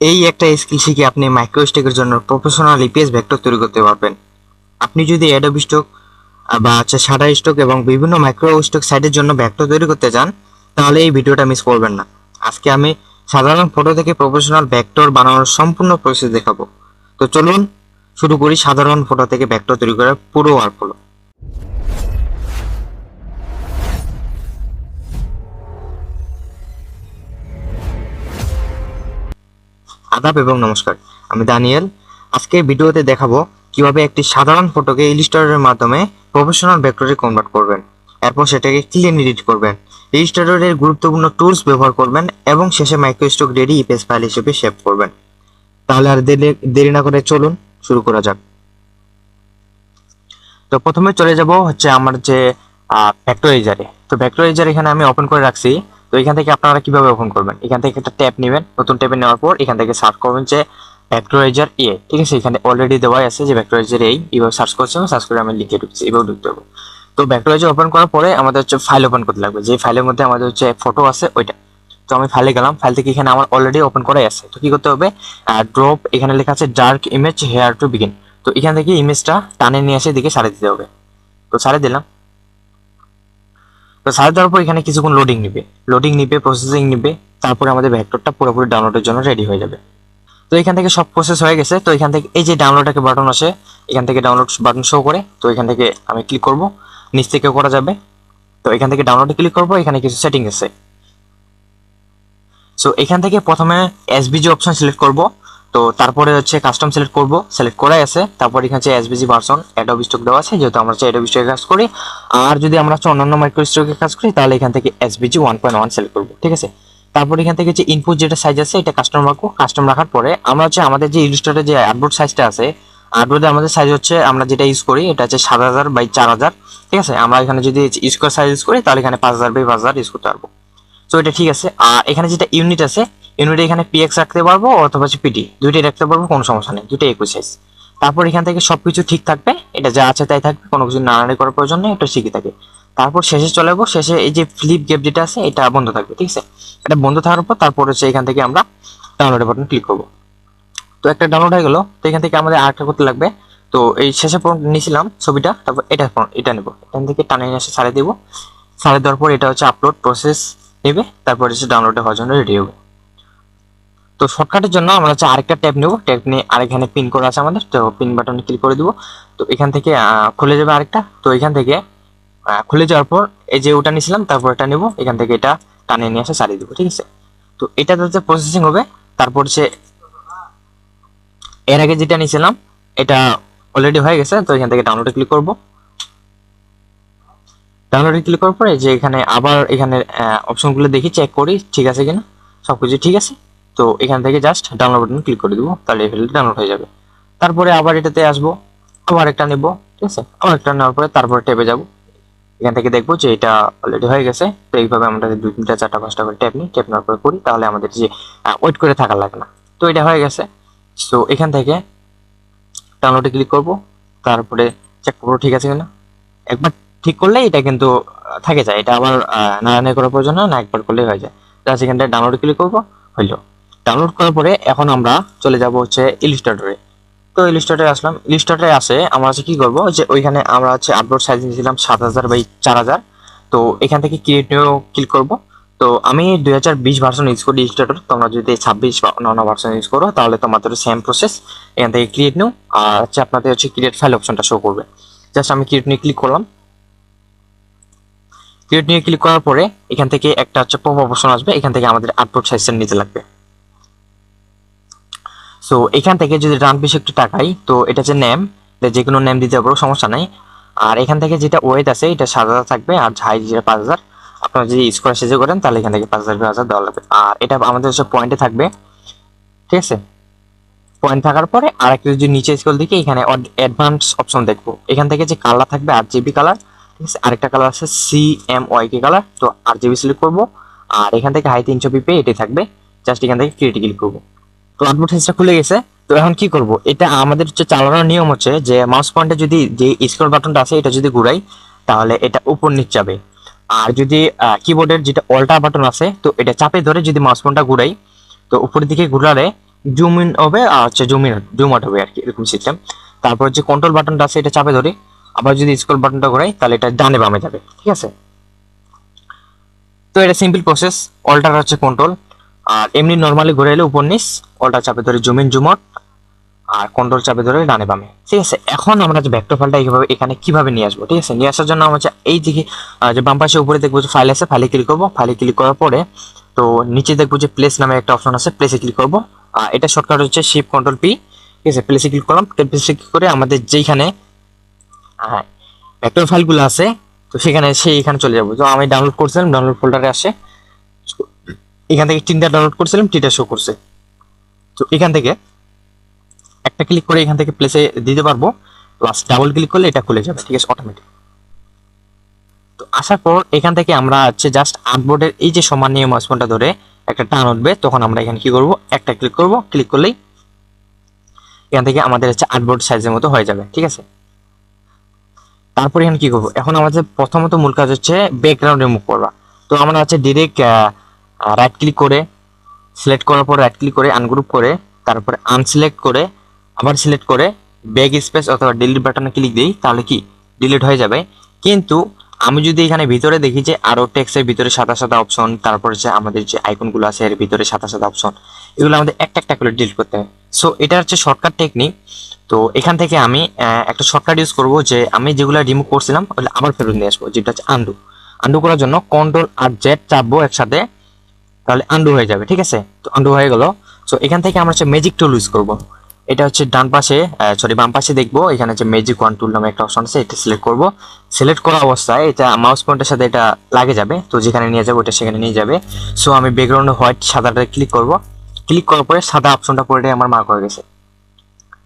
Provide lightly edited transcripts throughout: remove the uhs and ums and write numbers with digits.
এই একটা স্কিল শিখে আপনি মাইক্রোস্টকের জন্য প্রফেশনাল ইপিএস ভেক্টর তৈরি করতে পারবেন। আপনি যদি অ্যাডোবি স্টক বা শাটার স্টক এবং বিভিন্ন মাইক্রো স্টক সাইটের জন্য ভেক্টর তৈরি করতে চান, তাহলে এই ভিডিওটা মিস করবেন না। আজকে আমি সাধারণ ফটো থেকে প্রফেশনাল ভেক্টর বানানোর সম্পূর্ণ প্রসেস দেখাবো। তো চলুন শুরু করি সাধারণ ফটো থেকে ভেক্টর তৈরি করার পুরো ওয়ার্কফ্লো। আদাব এবং নমস্কার, আমি দানিয়েল। আজকে ভিডিওতে দেখাবো কিভাবে একটি সাধারণ ফটোকে ইলিস্ট্রেটরের মাধ্যমে প্রফেশনাল ভেক্টরে কনভার্ট করবেন, এরপর সেটাকে ক্লিন এডিট করবেন, ইলিস্ট্রেটরের গুরুত্বপূর্ণ টুলস ব্যবহার করবেন এবং শেষে মাইক্রোস্টক রেডি ইপিএস ফাইল হিসেবে সেভ করবেন। তাহলে আর দেরি না করে চলুন শুরু করা যাক। তো প্রথমে চলে যাব হচ্ছে আমার যে ভেক্টরাইজারে। তো ভেক্টরাইজার এখানে আমি ওপেন করে রাখছি। তো এখান থেকে আপনারা কিভাবে ওপেন করবেন, এখান থেকে একটা ট্যাব নেবেন, নতুন ট্যাবে নেওয়ার পর এখান থেকে সার্চ করবেন যে ভেক্টরাইজার এ। ঠিক আছে, এখানে অলরেডি দেওয়াই আছে যে ভেক্টরাইজার এই, এইভাবে সার্চ করছি, সার্চ করে আমি লিখে ঢুকছি, এইভাবে ঢুকতে হবে। তো ভেক্টরাইজার ওপেন করার পরে আমাদের হচ্ছে ফাইল ওপেন করতে লাগবে, যে ফাইলের মধ্যে আমাদের হচ্ছে ফটো আছে ওইটা। তো আমি ফাইলে গেলাম, ফাইল থেকে এখানে আমার অলরেডি ওপেন করাই আছে। তো কি করতে হবে, ড্রপ, এখানে লেখা আছে dark image hair to begin. তো এখান থেকে ইমেজটা টানে নিয়ে এসে দিকে সারিয়ে দিতে হবে। তো সারিয়ে দিলাম। তো সারিয়ে দেওয়ার পর এখানে কিছুক্ষণ লোডিং নিবে, প্রসেসিং নিবে, তারপরে আমাদের ভেক্টরটা পুরোপুরি ডাউনলোডের জন্য রেডি হয়ে যাবে। তো এখান থেকে সব প্রসেস হয়ে গেছে। তো এখান থেকে এই যে ডাউনলোড একটা বাটন আসে, এখান থেকে ডাউনলোড বাটন শো করে, তো এখান থেকে আমি ক্লিক করব, নিচ থেকে করা যাবে। তো এখান থেকে ডাউনলোডে ক্লিক করব, এখানে কিছু সেটিং আছে। সো এখান থেকে প্রথমে এসভিজি অপশন সিলেক্ট করব, তো তারপরে হচ্ছে কাস্টম সিলেক্ট করব, সিলেক্ট করাই আছে। তারপর এখানে হচ্ছে এসভিজি ভার্সন অ্যাডোবি স্টক দেওয়া আছে, যেহেতু আমরা অ্যাডোবি স্টকে কাজ করি। আর যদি আমরা অন্যান্য মাইক্রো স্টকে কাজ করি তাহলে এখান থেকে এসভিজি 1.1 সিলেক্ট করব। ঠিক আছে, তারপর এখান থেকে যে ইনপুট যেটা সাইজ আছে এটা কাস্টম রাখবো। কাস্টম রাখার পরে আমরা হচ্ছে আমাদের যে ইলিস্ট্রেটরের যে আর্টবোর্ড সাইজটা আছে, আর্টবোর্ডে আমাদের সাইজ হচ্ছে আমরা যেটা ইউজ করি এটা হচ্ছে 7000 বাই 4000। ঠিক আছে, আমরা এখানে যদি স্কোয়ার সাইজ ইউজ করি তাহলে এখানে 5000 বাই 5000 ইউজ করতে পারবো। তো এটা ঠিক আছে। আর এখানে যেটা ইউনিট আছে, ইউনিটে এখানে পিএক্স রাখতে পারবো অথবা পিটি, দুইটাই রাখতে পারবো, কোনো সমস্যা নেই, দুইটাই একই সাইজ। তারপর এখান থেকে সবকিছু ঠিক থাকবে, এটা যা আছে তাই থাকবে, কোনো কিছু নাড়ানাড়ি করার প্রয়োজন নেই, এটা ঠিকই থাকে। তারপর শেষে চলে যাবো, শেষে এই যে ফ্লিপ গ্যাপ যেটা আছে এটা বন্ধ থাকবে। ঠিক আছে, এটা বন্ধ থাকার পর তারপর হচ্ছে এখান থেকে আমরা ডাউনলোড বাটন ক্লিক করবো। তো একটা ডাউনলোড হয়ে গেল। তো এখান থেকে আমাদের আরেকটা করতে লাগবে। তো এই শেষে নিয়েছিলাম ছবিটা, তারপর এটা নেবো, এখান থেকে টানে নিয়ে এসে ছাড়িয়ে দেবো। ছাড়িয়ে দেওয়ার পর এটা হচ্ছে আপলোড প্রসেস নেবে, তারপর হচ্ছে ডাউনলোড হওয়ার জন্য রেডি হবে। তো শর্টকাটের জন্য আমরা হচ্ছে আরেকটা ট্যাব নেব, ট্যাব নিয়ে আরেকখানে পিন করা আছে আমাদের, তো পিন বাটনে ক্লিক করে দিব। তো এখান থেকে খুলে যাবে আরেকটা। তো এখান থেকে খুলে যাওয়ার পর এই যে ওটা নিয়েছিলাম তারপর এটা নেব, এখান থেকে এটা টানিয়ে নিয়ে এসে সারিয়ে দেবো। ঠিক আছে, তো এটা যাতে প্রসেসিং হবে। তারপর হচ্ছে এর আগে যেটা নিয়েছিলাম এটা অলরেডি হয়ে গেছে। তো এখান থেকে ডাউনলোডে ক্লিক করব। ডাউনলোডে ক্লিক করার পরে যে এখানে আবার এখানে অপশনগুলো দেখি, চেক করি ঠিক আছে কিনা, সবকিছু ঠিক আছে। তো এখান থেকে জাস্ট ডাউনলোড বাটন ক্লিক করে দিব, তাহলে এই ফাইলটা ডাউনলোড হয়ে যাবে। তারপরে আবার এটাতে আসবো, আবার একটা নেব। ঠিক আছে, আবার একটা নেওয়ার পরে তারপরে ট্যাবে যাব, এখান থেকে দেখবো যে এটা অলরেডি হয়ে গেছে। তো এইভাবে আমরা 2 3 4 5টা করে ট্যাব নিই, ট্যাব নেওয়ার পরে করি, তাহলে আমাদের যে ওয়েট করে থাকা লাগে না। তো এটা হয়ে গেছে। সো এখান থেকে ডাউনলোডে ক্লিক করব, তারপরে চেক করবো ঠিক আছে কিনা। একবার ঠিক করলে এটা কিন্তু থাকে যায়, এটা আবার নাড়ানাড়ি করার প্রয়োজন না, একবার করলেই হয়ে যায়। জাস্ট এখান থেকে ডাউনলোড ক্লিক করবো, হইলো। ডাউনলোড করার পরে এখন আমরা চলে যাব হচ্ছে ইলিস্ট্রেটরে। তো ইলিস্ট্রেটরে আসলাম, ইলিস্ট্রেটরে আসে আমরা হচ্ছে কি করবো, যে ওইখানে আমরা হচ্ছে আপলোড সাইজ নিয়েছিলাম 7000 বাই 4000। তো এখান থেকে ক্রিয়েট নিউ ক্লিক করব। তো আমি 2020 ভার্সন ইউজ করি ইলিস্ট্রেটর, তোমরা যদি 26 বা অন্যান্য ভার্সন ইউজ করো তাহলে তোমাদের সেম প্রসেস। এখান থেকে ক্রিয়েট নিউ আর হচ্ছে আপনাদের হচ্ছে ক্রিয়েট ফাইল অপশনটা শো করবে। জাস্ট আমি ক্রিয়েট নিয়ে ক্লিক করলাম। ক্রিয়েট নিয়ে ক্লিক করার পরে এখান থেকে একটা হচ্ছে পপ আপ অপশন আসবে, এখান থেকে আমাদের আপলোড সাইজটা নিতে লাগবে। সো এখান থেকে যদি ডান পিছে একটু তাকাই, তো এটা যে নেম, যে কোনো নেম দিতে পারবো, সমস্যা নাই। আর এখান থেকে যেটা ওয়েট আছে এটা 7000 থাকবে, আর হাইট যেটা 5000। আপনারা যদি স্কোয়ার সাইজে করেন তাহলে এখান থেকে 5000 5000 দেওয়া লাগবে। আর এটা আমাদের হচ্ছে পয়েন্টে থাকবে। ঠিক আছে, পয়েন্ট থাকার পরে আর একটা যদি নিচে স্ক্রল দিকে এখানে অ্যাডভান্স অপশন দেখবো, এখান থেকে যে কালার থাকবে আরজিবি কালার। ঠিক আছে, আরেকটা কালার আছে CMYK কালার, তো আরজিবি সিলেক্ট করবো। আর এখান থেকে হাই 300 পিপি এটাই থাকবে। জাস্ট এখান থেকে ক্রিয়েট ক্লিক করবো। তো আপলোড সাইজটা খুলে গেছে। তো এখন কি করব, এটা আমাদের হচ্ছে চালানোর নিয়ম হচ্ছে যে মাউস পয়েন্টে যদি যে স্ক্রল বাটনটা আছে এটা যদি ঘুরাই তাহলে এটা উপর নিচ যাবে। আর যদি কিবোর্ডের যেটা অল্টার বাটন আছে তো এটা চাপে ধরে যদি মাউস পয়েন্টটা ঘুরাই তো উপরের দিকে ঘুরালে জুম ইন হবে আর হচ্ছে জুম আউট হবে আর কি, এরকম সিস্টেম। তারপর যে কন্ট্রোল বাটনটা আছে এটা চাপে ধরে আবার যদি স্ক্রল বাটনটা ঘোরাই তাহলে এটা ডানে বামে যাবে, ঠিক আছে। তো এটা সিম্পল প্রসেস। অল্টার হচ্ছে কন্ট্রোল, আর এমনি নর্মালি ঘুরে এলে উপর নিচ, অল্টার চাপে ধরে জুম ইন জুম আউট, আর কন্ট্রোল চাপে ধরে ডানে বামে, ঠিক আছে। এখন আমরা যে ভেক্টর ফাইলটা এইভাবে এখানে কিভাবে নিয়ে আসবো, ঠিক আছে। নিয়ে আসার জন্য আমরা এই দিকে যে বাম পাশে উপরে দেখবো যে ফাইল আছে, ফাইলে ক্লিক করবো। ফাইলে ক্লিক করার পরে তো নিচে দেখবো যে প্লেস নামে একটা অপশন আছে, প্লেসে ক্লিক করবো। এটা শর্টকাট হচ্ছে শিফট কন্ট্রোল পি, ঠিক আছে। প্লেসে ক্লিক করলাম, প্লেসে ক্লিক করে আমাদের যেইখানে ভেক্টর ফাইলগুলো আছে তো সেখানে এখানে চলে যাবো। তো আমি ডাউনলোড করছিলাম, ডাউনলোড ফোল্ডারে আসে, এখান থেকে 3টা ডাউনলোড করছিলাম, 3টা শো করছে। তো এখান থেকে একটা ক্লিক করে এখান থেকে প্লেসে দিতে পারবো, প্লাস ডাবল ক্লিক করলে এটা খুলে যাবে, ঠিক আছে, অটোমেটিক। তো আসার পর এখান থেকে আমরা হচ্ছে জাস্ট আর্টবোর্ডের এই যে সমান নিয়ে মাউস পয়েন্টটা ধরে একটা টান উঠবে, তখন আমরা এখানে কি করব, একটা ক্লিক করব। ক্লিক করলেই এখান থেকে আমাদের হচ্ছে আর্টবোর্ড সাইজের মতো হয়ে যাবে, ঠিক আছে। তারপর এখানে কি করব, এখন আমাদের প্রথমত মূল কাজ হচ্ছে ব্যাকগ্রাউন্ড রিমুভ করা। তো আমরা হচ্ছে ডিরেক্ট রাইট ক্লিক করে, সিলেক্ট করার পর রাইট ক্লিক করে আনগ্রুপ করে, তারপরে আনসিলেক্ট করে আবার সিলেক্ট করে ব্যাক স্পেস অথবা ডিলিট বাটনে ক্লিক দিই, তাহলে কি ডিলিট হয়ে যাবে। কিন্তু আমি যদি এখানে ভিতরে দেখি যে আরো টেক্সটের ভিতরে সাদা সাদা অপশন, তারপরে যে আমাদের যে আইকনগুলো আছে এর ভিতরে সাদা সাদা অপশন, এগুলো আমাদের একটা একটা করে ডিলিট করতে হবে। সো এটা হচ্ছে শর্টকাট টেকনিক। তো এখান থেকে আমি একটা শর্টকাট ইউজ করব, যে আমি যেগুলো রিমুভ করছিলাম ওগুলো আবার ফেরত নিয়ে আসবো, যেটা হচ্ছে আন্ডু। আন্ডু করার জন্য কন্ট্রোল আর জেড চাপবো একসাথে, তাহলে আন্ডু হয়ে যাবে, ঠিক আছে। তো আন্ডু হয়ে গেল। সো এখান থেকে আমরা হচ্ছে ম্যাজিক টুল ইউজ করব। এটা হচ্ছে ডান পাশে, সরি বাম পাশে দেখবো, এখানে হচ্ছে ম্যাজিক ওয়ান টুল নামে একটা অপশন আছে, এটা সিলেক্ট করব। সিলেক্ট করা অবস্থায় এটা মাউস পয়েন্টের সাথে এটা লাগে যাবে, তো যেখানে নিয়ে যাবে ওটা সেখানে নিয়ে যাবে। সো আমি ব্যাকগ্রাউন্ডে হোয়াইট সাদাটা ক্লিক করব। ক্লিক করার পরে সাদা অপশনটা পুরোটাই আমার মার্ক হয়ে গেছে।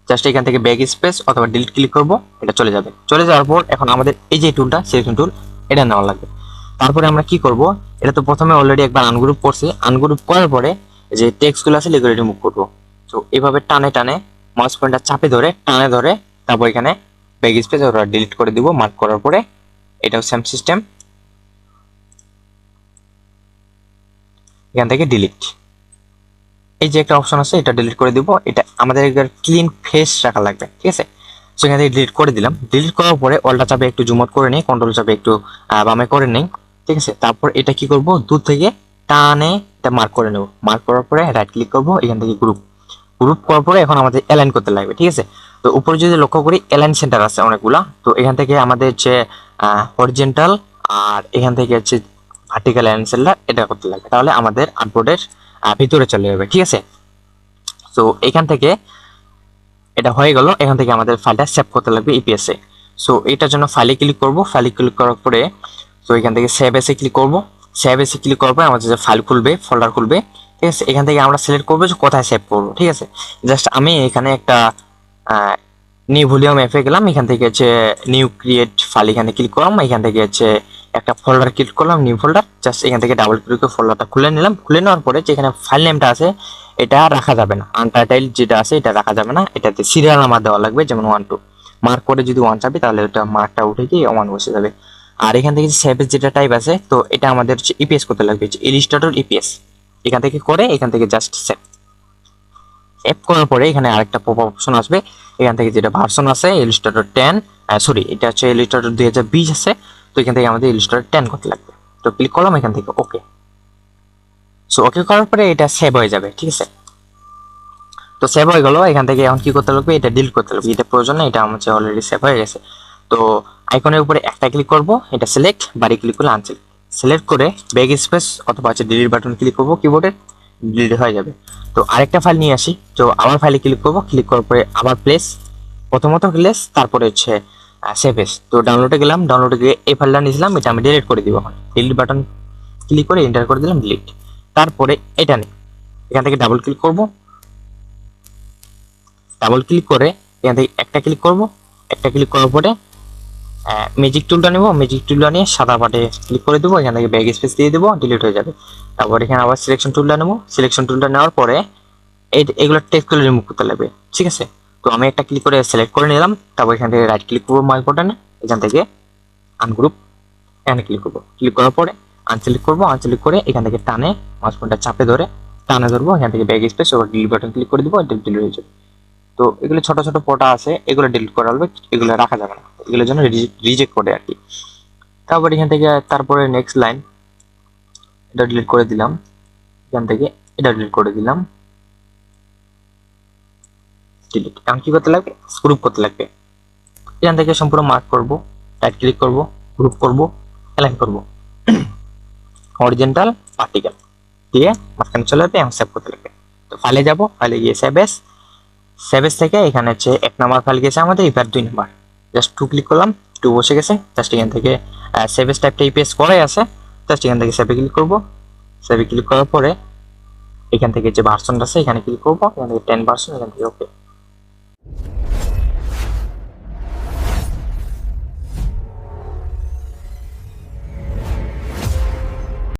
জাস্ট এখান থেকে ব্যাক স্পেস অথবা ডিলিট ক্লিক করব, এটা চলে যাবে। চলে যাওয়ার পর এখন আমাদের এই যে টুলটা, সিলেকশন টুল, এটা নেওয়া লাগবে। তারপরে আমরা কি করব, এটা তো প্রথমে অলরেডি একবার আনগ্রুপ করছি, আনগ্রুপ করার পরে যে টেক্সটগুলো আছে এগুলো রিমুভ করব। তো এইভাবে টানে টানে মাউস পয়েন্টটা চাপে ধরে টানে ধরে তারপর এখানে ব্যাক স্পেস অথবা ডিলিট করে দিব। মার্ক করার পরে এটাও সেম সিস্টেম, এখান থেকে ডিলিট, এই যে একটা অপশন আছে এটা ডিলিট করে দিব। এটা আমাদের একবার ক্লিন ফেস রাখা লাগবে, ঠিক আছে। সো এখান থেকে ডিলিট করে দিলাম। ডিলিট করার পরে অল্টা চাপে একটু জুম আউট করে নিই, কন্ট্রোল চাপে একটু বামে করে নিই, ঠিক আছে। তারপর এটা কি করব, দূর থেকে টানে এটা মার্ক করে নেব। মার্ক করার পরে রাইট ক্লিক করব, এখান থেকে গ্রুপ, গ্রুপ করার পরে এখন আমাদের অ্যালাইন করতে লাগবে, ঠিক আছে। তো উপরে যদি লক্ষ্য করি অ্যালাইন সেন্টার আছে অনেকগুলা, তো এখান থেকে আমাদের হচ্ছে হরিজেন্টাল আর এখান থেকে হচ্ছে ভার্টিক্যাল অ্যালাইন সেন্টার এটা করতে লাগবে, তাহলে আমাদের আর্টবোর্ডের ভিতরে চলে যাবে, ঠিক আছে। তো এখান থেকে এটা হয়ে গেল। এখান থেকে আমাদের ফাইলটা সেভ করতে লাগবে ইপিএস এ। সো এটার জন্য ফাইলে ক্লিক করব। ফাইলে ক্লিক করার পরে তো এখান থেকে সেভ এসে ক্লিক করব। সেভ এসে ক্লিক করার পরে আমাদের যে ফাইল খুলবে, ফোল্ডার খুলবে, ঠিক আছে। এখান থেকে আমরা সিলেক্ট করবো যে কোথায় সেভ করবো, ঠিক আছে। জাস্ট আমি এখানে একটা নিউ ভলিউম অ্যাপে গেলাম, এখান থেকে হচ্ছে নিউ ক্রিয়েট ফাইল, এখানে ক্লিক করলাম। এখান থেকে হচ্ছে একটা ফোল্ডার ক্লিক করলাম, নিউ ফোল্ডার। জাস্ট এখান থেকে ডাবল ক্লিক করে ফোল্ডারটা খুলে নিলাম। খুলে নেওয়ার পরে যেখানে ফাইল নেমটা আছে এটা রাখা যাবে না, আনটাইটেল যেটা আছে এটা রাখা যাবে না, এটাতে সিরিয়াল নাম্বার দেওয়া লাগবে, যেমন 1 2। মার্ক করে যদি 1 চাপি তাহলে ওটা মার্কটা উঠে গিয়ে 1 বসে যাবে। আর এখান থেকে সেভ যেটা টাইপ আছে, তো এটা আমাদের হচ্ছে ইপিএস করতে লাগবে, ইলিস্ট্রেটর ইপিএস। এখান থেকে করে এখান থেকে জাস্ট সেভ। সেভ করার পরে এখানে আরেকটা পপ অপশন আসবে, এখান থেকে যেটা ভার্সন আছে ইলিস্ট্রেটর 10, সরি এটা হচ্ছে ইলিস্ট্রেটর 2020 আছে, তো এখান থেকে আমাদের ইলিস্ট্রেটর 10 করতে লাগবে। তো ক্লিক করলাম এখান থেকে ওকে। সো ওকে করার পরে এটা সেভ হয়ে যাবে, ঠিক আছে। তো সেভ হয়ে গেল। এখান থেকে এখন কি করতে লাগবে, এটা ডিলিট করতে লাগবে, এটা প্রয়োজন না, এটা আমার অলরেডি সেভ হয়ে গেছে। তো আইকনের উপরে একটা ক্লিক করব, এটা সিলেক্ট, বাড়ি ক্লিক করলে আনসিলেক্ট, সিলেক্ট করে ব্যাক স্পেস অথবা হচ্ছে ডিলিট বাটন ক্লিক করব কিবোর্ডে, ডিলিট হয়ে যাবে। তো আরেকটা ফাইল নিয়ে আসি, তো আবার ফাইলে ক্লিক করব, ক্লিক করার পরে আবার প্লেস, প্রথমত প্লেস, তারপরে হচ্ছে সেভ এস। তো ডাউনলোডে গেলাম, ডাউনলোডে গিয়ে এই ফাইলটা নিয়েছিলাম, এটা আমি ডিলিট করে দিব। এখন ডিলিট বাটন ক্লিক করে এন্টার করে দিলাম, ডিলিট। তারপরে এটা নিই, এখান থেকে ডাবল ক্লিক করব, ডাবল ক্লিক করে এখান থেকে একটা ক্লিক করব, একটা ক্লিক করার পরে ম্যাজিক টুলটা নেব, ম্যাজিক টুলটা নিয়ে সাদা পাটে ক্লিক করে দেবো, এখান থেকে ব্যাক স্পেস দিয়ে দেবো, ডিলিট হয়ে যাবে। তারপর এখানে আবার সিলেকশন টুলটা নেব, সিলেকশন টুলটা নেওয়ার পরে এগুলো টেক্সটগুলো রিমুভ করতে লাগবে, ঠিক আছে। তো আমি একটা ক্লিক করে সিলেক্ট করে নিলাম, তারপর এখান থেকে রাইট ক্লিক করবো মাউস বাটনে, এখান থেকে আনগ্রুপ, এখানে ক্লিক করবো। ক্লিক করার পরে আনসিলেক্ট করবো, আনসিলেক্ট করে এখান থেকে টানে মাউস পয়েন্টার চাপে ধরে টানে ধরবো, এখান থেকে ব্যাক স্পেস ওর ডিলিট বাটন ক্লিক করে দিব, ডিলিট হয়ে যাবে। তো এগুলো ছোট ছোট পোটা আছে, এগুলো ডিলিট করা হবে, এগুলো রাখা যাবে না, এগুলোর জন্য রিজেক্ট করে আর কি। তারপর এখান থেকে তারপরে নেক্সট লাইন, এটা ডিলিট করে দিলাম, এখান থেকে এটা ডিলিট করে দিলাম, ডিলিট। এখন কি করতে লাগবে, গ্রুপ করতে লাগবে। এখান থেকে সম্পূর্ণ মার্ক করব, রাইট ক্লিক করব, গ্রুপ করব, অ্যালাইন করব, হরিজন্টাল ভার্টিক্যাল দিয়ে মাঝখানে চলে যাবে এবং সেভ করতে লাগবে। তো ফাইলে যাব, ফাইলে গিয়ে সেভ এস, সেভ এস থেকে এখানে হচ্ছে 1 নাম্বার ফাইল গেছে আমাদের, এবার 2 নাম্বার, জাস্ট 2 ক্লিক করলাম, 2 বসে গেছে। জাস্ট এখান থেকে সেভ এস টাইপটা ইপিএস করাই আছে, জাস্ট এখান থেকে সেভে ক্লিক করব। সেভে ক্লিক করার পরে এখান থেকে যে ভার্সনটা আছে এখানে ক্লিক করব, এখান থেকে 10 ভার্সন, এখান থেকে ওকে।